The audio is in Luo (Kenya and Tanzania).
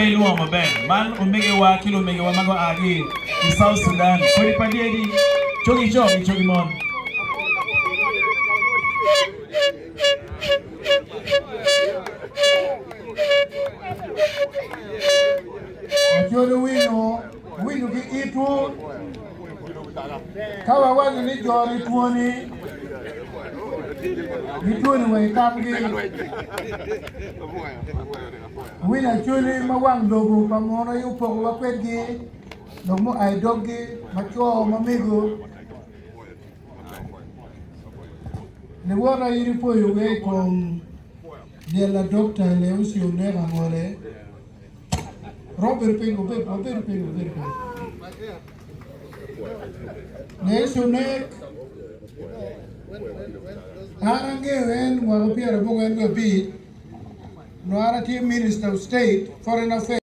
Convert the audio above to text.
pay luo maber. Man omege wa kilo omege wa mago agi in South Sudan. Kodi padiedi chogi mon. Acholi wino ki itu kawa wani ni jori tuoni wai kapgi wina acholi mawang dogo pamono yupo wapetgi nomo ay doggi macho mamigo ne wona yiri poyo we con della docta le usione ramore Robert Pingo, Nesunek Arangeven, Wapia Bogan Gabi, Noara Minister of State, Foreign Affairs.